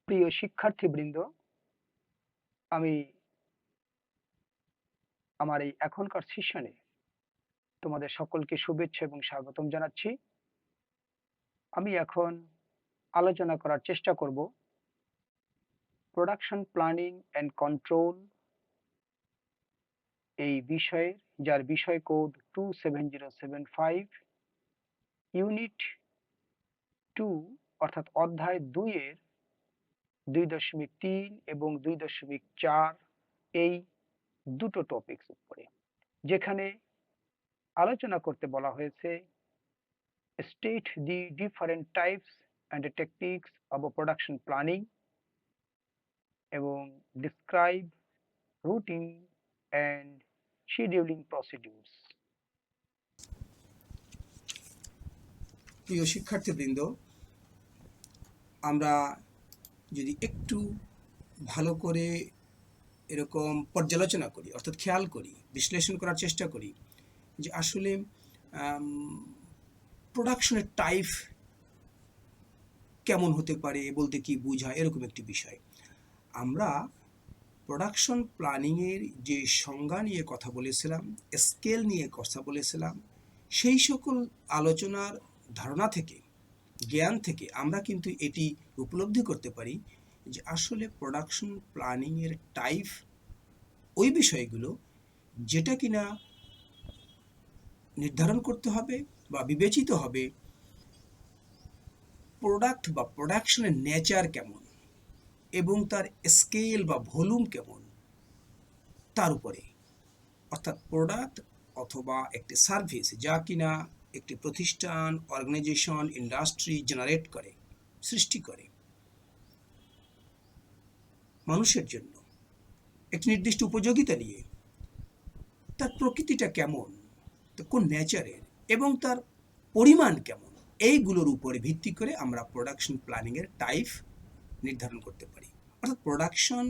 প্রিয় শিক্ষার্থীবৃন্দ, আমি আমার এই এখনকার সেশনে তোমাদের সকলকে শুভেচ্ছা এবং স্বাগতম জানাচ্ছি। আমি এখন আলোচনা করার চেষ্টা করব প্রোডাকশন প্ল্যানিং অ্যান্ড কন্ট্রোল এই বিষয়ে, যার বিষয় কোড 27075, ইউনিট 2 অর্থাৎ অধ্যায় 2 এর 2.3 এবং 2.4 এই দুটো টপিকস উপরে, যেখানে আলোচনা করতে বলা হয়েছে state the different types and techniques of production planning এবং describe routine and scheduling procedures. প্রিয় শিক্ষার্থীবৃন্দ, আমরা যদি একটু ভালো করে এরকম পর্যালোচনা করি, অর্থাৎ খেয়াল করি, বিশ্লেষণ করার চেষ্টা করি যে আসলে প্রোডাকশনের টাইপ কেমন হতে পারে বলতে কি বোঝায়, এরকম একটি বিষয়। আমরা প্রোডাকশন প্ল্যানিংয়ের যে সংজ্ঞা নিয়ে কথা বলেছিলাম, স্কেল নিয়ে কথা বলেছিলাম, সেই সকল আলোচনার ধারণা থেকে, জ্ঞান থেকে আমরা কিন্তু এটি উপলব্ধি করতে পারি যে আসলে প্রোডাকশন প্ল্যানিংয়ের টাইপ ওই বিষয়গুলো যেটা কিনা নির্ধারণ করতে হবে বা বিবেচিত হবে প্রোডাক্ট বা প্রোডাকশনের নেচার কেমন এবং তার স্কেল বা ভলিউম কেমন তার উপরে। অর্থাৎ প্রোডাক্ট অথবা একটি সার্ভিস যা কিনা একটি প্রতিষ্ঠান, অর্গানাইজেশন, ইন্ডাস্ট্রি জেনারেট করে, সৃষ্টি করে মানুষের জন্য একটি নির্দিষ্ট উপযোগিতা নিয়ে, তার প্রকৃতিটা কেমন, কোন নেচারের এবং তার পরিমাণ কেমন, এইগুলোর উপরে ভিত্তি করে আমরা প্রোডাকশন প্ল্যানিংয়ের টাইপ নির্ধারণ করতে পারি। অর্থাৎ প্রোডাকশন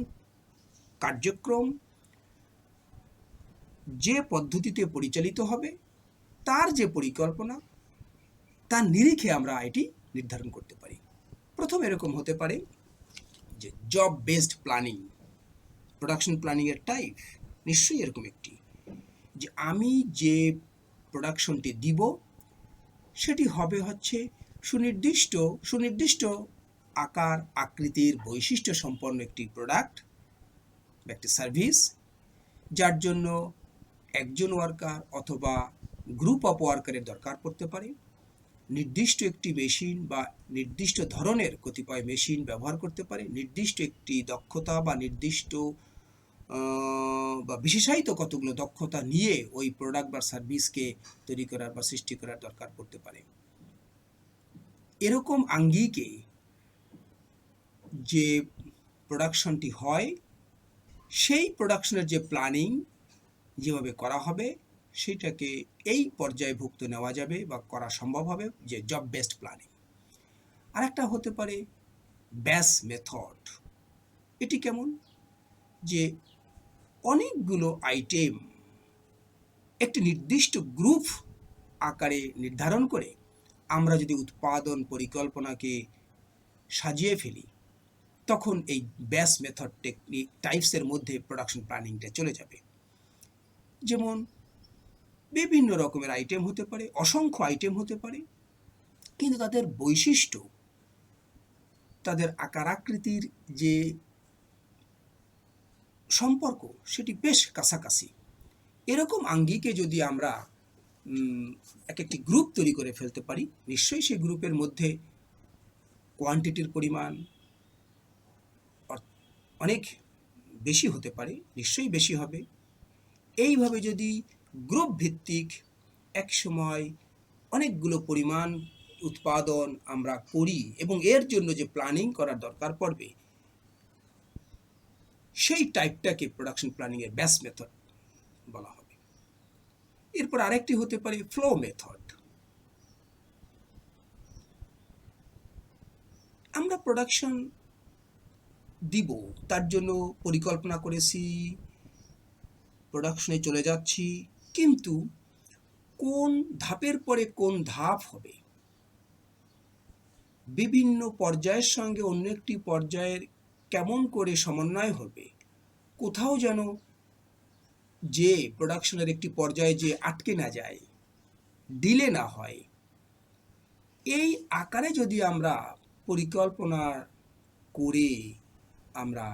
কার্যক্রম যে পদ্ধতিতে পরিচালিত হবে, তার যে পরিকল্পনা, তার নিরিখে আমরা এটি নির্ধারণ করতে পারি। প্রথম এরকম হতে পারে যে জব বেসড প্ল্যানিং। প্রোডাকশন প্ল্যানিংয়ের টাইপ নিশ্চয়ই এরকম একটি, যে আমি যে প্রোডাকশনটি দিব সেটি হবে হচ্ছে সুনির্দিষ্ট আকার, আকৃতির, বৈশিষ্ট্য সম্পন্ন একটি প্রোডাক্ট বা একটি সার্ভিস, যার জন্য একজন ওয়ার্কার অথবা গ্রুপ অফ ওয়ার্কারের দরকার পড়তে পারে। নির্দিষ্ট একটি মেশিন বা নির্দিষ্ট ধরনের কতিপয় মেশিন ব্যবহার করতে পারে, নির্দিষ্ট একটি দক্ষতা বা নির্দিষ্ট বা বিশেষায়িত কতগুলো দক্ষতা নিয়ে ওই প্রোডাক্ট বা সার্ভিসকে তৈরি করার বা সৃষ্টি করার দরকার পড়তে পারে। এরকম আঙ্গিকে যে প্রোডাকশনটি হয়, সেই প্রোডাকশনের যে প্ল্যানিং যেভাবে করা হবে সেটাকে এই পর্যায়ভুক্ত নেওয়া যাবে বা করা সম্ভব হবে যে জব বেসড প্ল্যানিং। আর একটা হতে পারে ব্যাস মেথড। এটি কেমন, যে অনেকগুলো আইটেম একটি নির্দিষ্ট গ্রুপ আকারে নির্ধারণ করে আমরা যদি উৎপাদন পরিকল্পনাকে সাজিয়ে ফেলি, তখন এই ব্যাস মেথড টেকনিক টাইপসের মধ্যে প্রোডাকশন প্ল্যানিংটা চলে যাবে। যেমন বিভিন্ন রকমের আইটেম হতে পারে, অসংখ্য আইটেম হতে পারে, কিন্তু তাদের বৈশিষ্ট্য, তাদের আকার আকৃতির যে সম্পর্ক সেটি বেশ কাছাকাছি। এরকম আঙ্গিকে যদি আমরা একটি গ্রুপ তৈরি করে ফেলতে পারি, নিশ্চয়ই সেই গ্রুপের মধ্যে কোয়ান্টিটির পরিমাণ অনেক বেশি হতে পারে, নিশ্চয়ই বেশি হবে। এইভাবে যদি গ্রুপ ভিত্তিক একসময় অনেকগুলো পরিমাণ উৎপাদন আমরা করি এবং এর জন্য যে প্ল্যানিং করার দরকার পড়বে, সেই টাইপটাকে প্রোডাকশন প্ল্যানিংয়ের ব্যাস মেথড বলা হবে। এরপর আরেকটি হতে পারে ফ্লো মেথড। আমরা প্রোডাকশন দিব, তার জন্য পরিকল্পনা করেছি, প্রোডাকশনে চলে যাচ্ছি, কিন্তু কোন ধাপের পরে কোন ধাপ হবে, বিভিন্ন পর্যায়ের সঙ্গে অন্য একটি পর্যায়ের কেমন করে সমন্বয় হবে, কোথাও যেন যে প্রোডাকশনের একটি পর্যায়ে যে আটকে না যায়, ডিলে না হয়, এই আকারে যদি আমরা পরিকল্পনা করে আমরা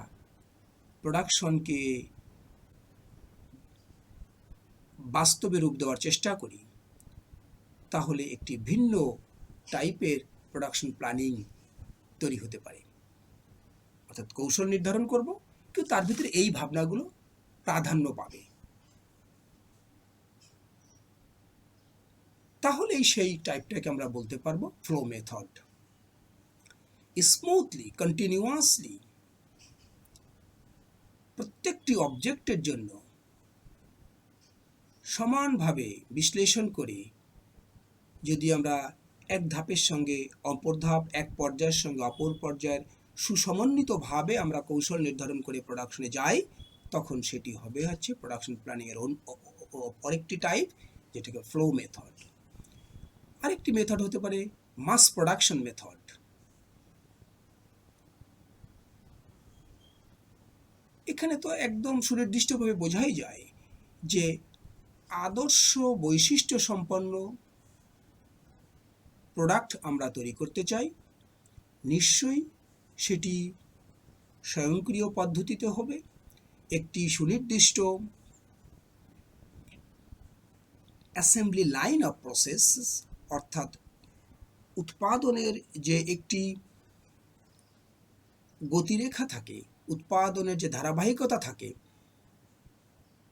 প্রোডাকশনকে বাস্তবে রূপ দেওয়ার চেষ্টা করি, তাহলে একটি ভিন্ন টাইপের প্রোডাকশন প্ল্যানিং তৈরি হতে পারে। অর্থাৎ কৌশল নির্ধারণ করব, কিন্তু তার ভিতরে এই ভাবনাগুলো প্রাধান্য পাবে। তাহলেই সেই টাইপটাকে আমরা বলতে পারবো ফ্লো মেথড। স্মুথলি, কন্টিনিউয়াসলি প্রত্যেকটি অবজেক্টের জন্য সমানভাবে বিশ্লেষণ করে যদি আমরা এক ধাপের সঙ্গে অপর ধাপ, এক পর্যায়ের সঙ্গে অপর পর্যায়ের সুসমন্বিতভাবে আমরা কৌশল নির্ধারণ করে প্রোডাকশনে যাই, তখন সেটি হবে হচ্ছে প্রোডাকশন প্ল্যানিংয়ের আরেকটি টাইপ, যেটাকে ফ্লো মেথড। আরেকটি মেথড হতে পারে মাস প্রোডাকশন মেথড। এখানে তো একদম সুনির্দিষ্টভাবে বোঝাই যায় যে আদর্শ বৈশিষ্ট্য সম্পন্ন প্রোডাক্ট আমরা তৈরি করতে চাই, নিশ্চয়ই সেটি স্বয়ংক্রিয় পদ্ধতিতে হবে, একটি সুনির্দিষ্ট অ্যাসেম্বলি লাইন অফ প্রসেস, অর্থাৎ উৎপাদনের যে একটি গতিরেখা থাকে, উৎপাদনের যে ধারাবাহিকতা থাকে,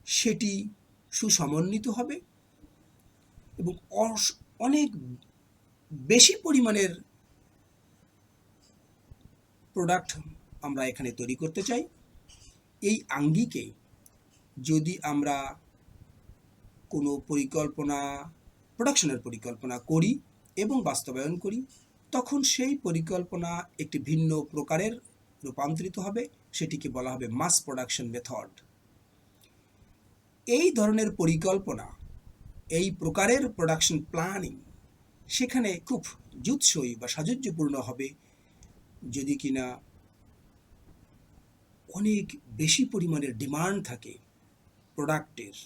সেটি সুসমন্বিত হবে এবং অনেক বেশি পরিমাণের প্রোডাক্ট আমরা এখানে তৈরি করতে চাই। এই আঙ্গিকে যদি আমরা কোনো পরিকল্পনা, প্রোডাকশনের পরিকল্পনা করি এবং বাস্তবায়ন করি, তখন সেই পরিকল্পনা একটি ভিন্ন প্রকারের রূপান্তরিত হবে, সেটিকে বলা হবে মাস প্রোডাকশন মেথড। এই ধরনের পরিকল্পনা, এই প্রকারের প্রোডাকশন প্ল্যানিং সেখানে খুব যুৎসই বা সাযুজ্যপূর্ণ হবে যদি কিনা অনেক বেশি পরিমাণের ডিমান্ড থাকে প্রোডাক্টের,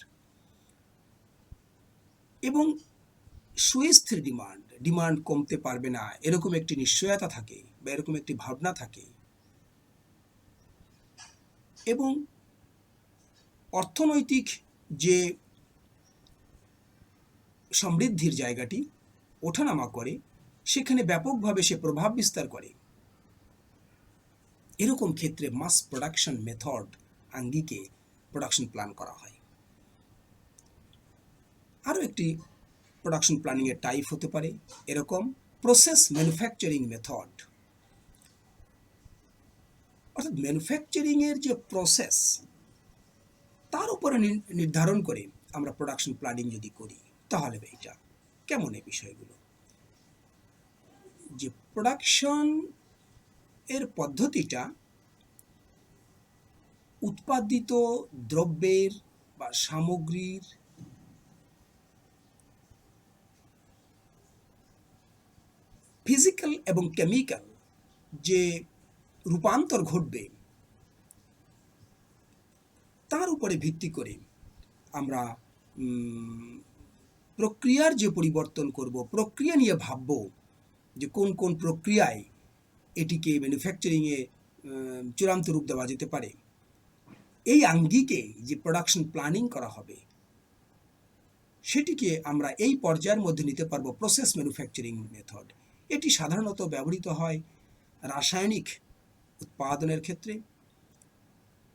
এবং সুস্থির ডিমান্ড কমতে পারবে না এরকম একটি নিশ্চয়তা থাকে বা এরকম একটি ভাবনা থাকে, এবং অর্থনৈতিক যে সমৃদ্ধির জায়গাটি ওঠানামা করে, সেখানে ব্যাপকভাবে সে প্রভাব বিস্তার করে। এরকম ক্ষেত্রে মাস প্রোডাকশন মেথড আঙ্গিকে প্রোডাকশন প্ল্যান করা হয়। আরও একটি প্রোডাকশন প্ল্যানিংয়ের টাইপ হতে পারে এরকম প্রসেস ম্যানুফ্যাকচারিং মেথড। অর্থাৎ ম্যানুফ্যাকচারিংয়ের যে প্রসেস, তার উপরে নির্ধারণ করে আমরা প্রোডাকশন প্ল্যানিং যদি করি, তাহলে এইটা কেমন? এই বিষয়গুলো যে প্রোডাকশন এর পদ্ধতিটা উৎপাদিত দ্রব্যের বা সামগ্রীর ফিজিক্যাল এবং কেমিক্যাল যে রূপান্তর ঘটবে, তার উপরে ভিত্তি করে আমরা প্রক্রিয়ার যে পরিবর্তন করব, প্রক্রিয়া নিয়ে ভাবব যে কোন কোন প্রক্রিয়ায় এটিকে ম্যানুফ্যাকচারিংয়ে চূড়ান্ত রূপ দেওয়া যেতে পারে। এই আঙ্গিকে যে প্রোডাকশন প্ল্যানিং করা হবে, সেটিকে আমরা এই পর্যায়ের মধ্যে নিতে পারবো প্রসেস ম্যানুফ্যাকচারিং মেথড। এটি সাধারণত ব্যবহৃত হয় রাসায়নিক উৎপাদনের ক্ষেত্রে,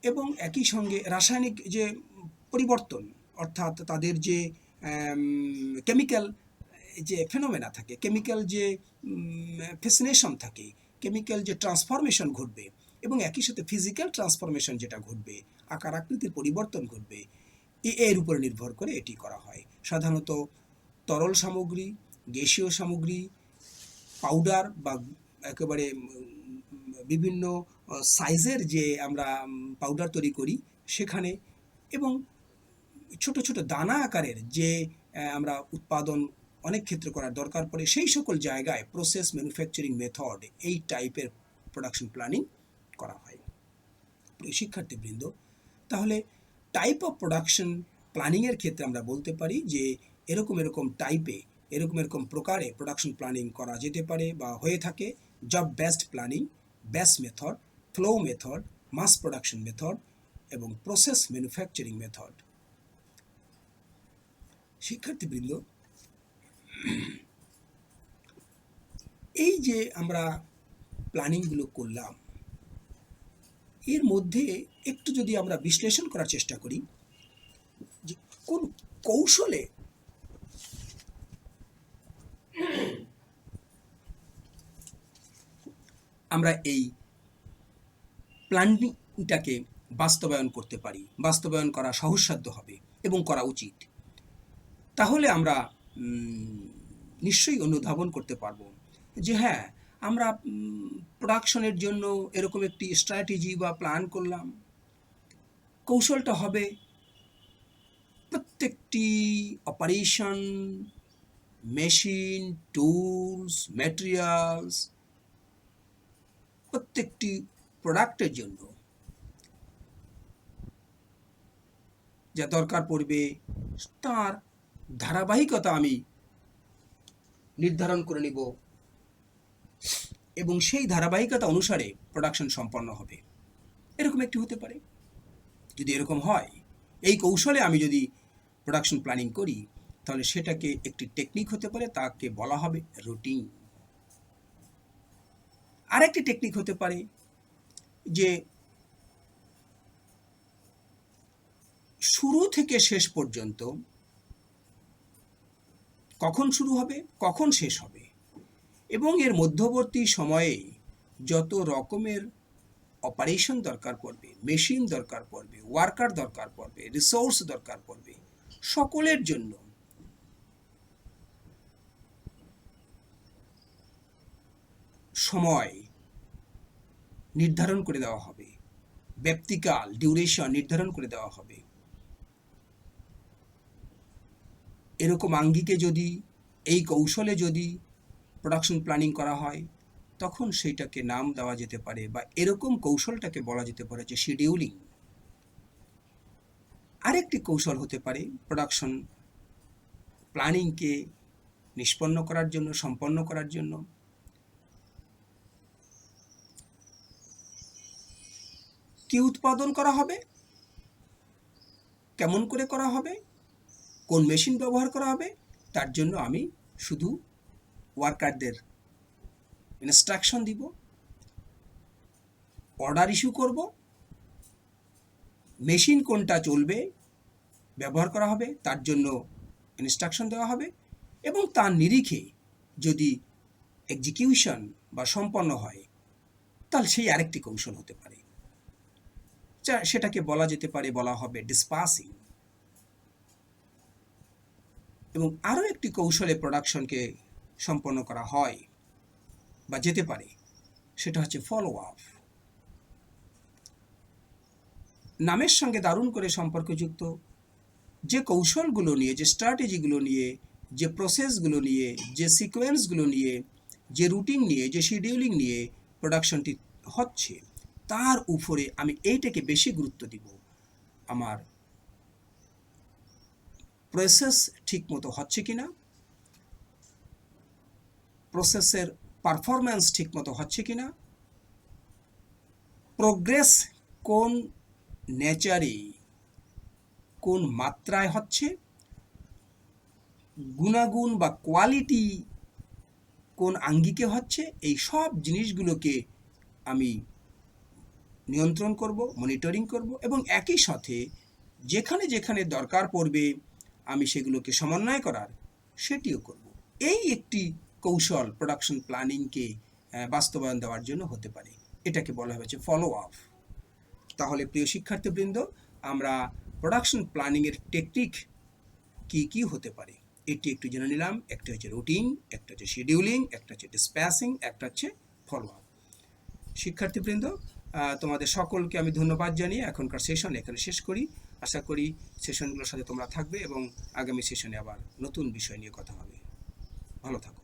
এবং একই সঙ্গে রাসায়নিক যে পরিবর্তন, অর্থাৎ তাদের যে কেমিক্যাল যে ফেনোমেনা থাকে, কেমিক্যাল যে ফ্যাসিনেশন থাকে, কেমিক্যাল যে ট্রান্সফরমেশন ঘটবে, এবং একই সাথে ফিজিক্যাল ট্রান্সফরমেশন যেটা ঘটবে, আকার আকৃতির পরিবর্তন ঘটবে, এর উপরে নির্ভর করে এটি করা হয়। সাধারণত তরল সামগ্রী, গ্যাসীয় সামগ্রী, পাউডার বা একেবারে বিভিন্ন সাইজের যে আমরা পাউডার তৈরি করি সেখানে, এবং ছোট ছোট দানা আকারের যে আমরা উৎপাদন অনেক ক্ষেত্রে করার দরকার পড়ে, সেই সকল জায়গায় প্রসেস ম্যানুফ্যাকচারিং মেথড এই টাইপের প্রোডাকশন প্ল্যানিং করা হয়। প্রিয় শিক্ষার্থীবৃন্দ, তাহলে টাইপ অফ প্রোডাকশন প্ল্যানিংয়ের ক্ষেত্রে আমরা বলতে পারি যে এরকম টাইপে এরকম প্রকারে প্রোডাকশন প্ল্যানিং করা যেতে পারে বা হয়ে থাকে। Job based planning, batch method, flow method, mass production method এবং প্রসেস ম্যানুফ্যাকচারিং মেথড। শিক্ষার্থীবৃন্দ, এই যে আমরা প্ল্যানিংগুলো করলাম, এর মধ্যে একটু যদি আমরা বিশ্লেষণ করার চেষ্টা করি যে কোন কৌশলে আমরা এই প্ল্যানিংটাকে বাস্তবায়ন করতে পারি, বাস্তবায়ন করা সহজসাধ্য হবে এবং করা উচিত, তাহলে আমরা নিশ্চয়ই অনুধাবন করতে পারবো যে হ্যাঁ, আমরা প্রোডাকশনের জন্য এরকম একটি স্ট্র্যাটেজি বা প্ল্যান করলাম। কৌশলটা হবে প্রত্যেকটি অপারেশন, মেশিন, টুলস, ম্যাটেরিয়ালস, প্রত্যেকটি প্রোডাক্টের জন্য যা দরকার পড়বে তার ধারাবাহিকতা আমি নির্ধারণ করে নিব এবং সেই ধারাবাহিকতা অনুসারে প্রোডাকশন সম্পন্ন হবে। এরকম একটি হতে পারে। যদি এরকম হয়, এই কৌশলে আমি যদি প্রোডাকশন প্ল্যানিং করি, তাহলে সেটাকে একটি টেকনিক হতে পারে, তাকে বলা হবে রুটিন। আরেকটি টেকনিক হতে পারে যে শুরু থেকে শেষ পর্যন্ত কখন শুরু হবে, কখন শেষ হবে এবং এর মধ্যবর্তী সময়ে যত রকমের অপারেশন দরকার পড়বে, মেশিন দরকার পড়বে, ওয়ার্কার দরকার পড়বে, রিসোর্স দরকার পড়বে, সকলের জন্য সময় নির্ধারণ করে দেওয়া হবে, ব্যক্তিকাল ডিউরেশন নির্ধারণ করে দেওয়া হবে। এরকম আঙ্গিকে যদি, এই কৌশলে যদি প্রোডাকশন প্ল্যানিং করা হয়, তখন সেইটাকে নাম দেওয়া যেতে পারে বা এরকম কৌশলটাকে বলা যেতে পারে যে শিডিউলিং। আরেকটি কৌশল হতে পারে প্রোডাকশন প্ল্যানিংকে নিষ্পন্ন করার জন্য, সম্পন্ন করার জন্য কি উৎপাদন করা হবে, কেমন করে করা হবে, কোন মেশিন ব্যবহার করা হবে, তার জন্য আমি শুধু ওয়ার্কারদের ইনস্ট্রাকশন দিব, অর্ডার ইস্যু করব, মেশিন কোনটা চলবে ব্যবহার করা হবে তার জন্য ইনস্ট্রাকশন দেওয়া হবে এবং তার নিরিখে যদি এক্সিকিউশন বা সম্পন্ন হয়, তাহলে সেই আরেকটি কৌশল হতে পারে, সেটাকে বলা যেতে পারে, বলা হবে ডিসপাসিং। এবং আরও একটি কৌশলে প্রোডাকশনকে সম্পন্ন করা হয় বা যেতে পারে, সেটা হচ্ছে ফলো আপ। নামের সঙ্গে দারুণ করে সম্পর্কযুক্ত। যে কৌশলগুলো নিয়ে, যে স্ট্র্যাটেজিগুলো নিয়ে, যে প্রসেসগুলো নিয়ে, যে সিকোয়েন্সগুলো নিয়ে, যে রুটিন নিয়ে, যে শিডিউলিং নিয়ে প্রোডাকশনটি হচ্ছে, তার উপরে আমি এইটাকে বেশি গুরুত্ব দিব। আমার প্রসেস ঠিকমতো হচ্ছে কিনা, প্রসেসের পারফরম্যান্স ঠিকমতো হচ্ছে কিনা, প্রোগ্রেস কোন নেচারে, কোন মাত্রায় হচ্ছে, গুণাগুণ বা কোয়ালিটি কোন আঙ্গিকে হচ্ছে, এই সব জিনিসগুলোকে আমি নিয়ন্ত্রণ করব, মনিটরিং করব এবং একই সাথে যেখানে যেখানে দরকার পড়বে আমি সেগুলোকে সমন্বয় করার সেটিও করব। এই একটি কৌশল প্রোডাকশন প্ল্যানিংকে বাস্তবায়ন দেওয়ার জন্য হতে পারে। এটাকে বলা হয়েছে ফলো আপ। তাহলে প্রিয় শিক্ষার্থীবৃন্দ, আমরা প্রোডাকশন প্ল্যানিংয়ের টেকনিক কি কি হতে পারে এটি একটু জেনে নিলাম। একটা হচ্ছে রুটিন, একটা হচ্ছে শিডিউলিং, একটা হচ্ছে ডিসপ্যাচিং, একটা হচ্ছে ফলো আপ। শিক্ষার্থীবৃন্দ, তোমাদের সকলকে আমি ধন্যবাদ জানিয়ে এখনকার সেশন এখানে শেষ করি। আশা করি সেশনগুলোর সাথে তোমরা থাকবে এবং আগামী সেশনে আবার নতুন বিষয় নিয়ে কথা হবে। ভালো থাকো।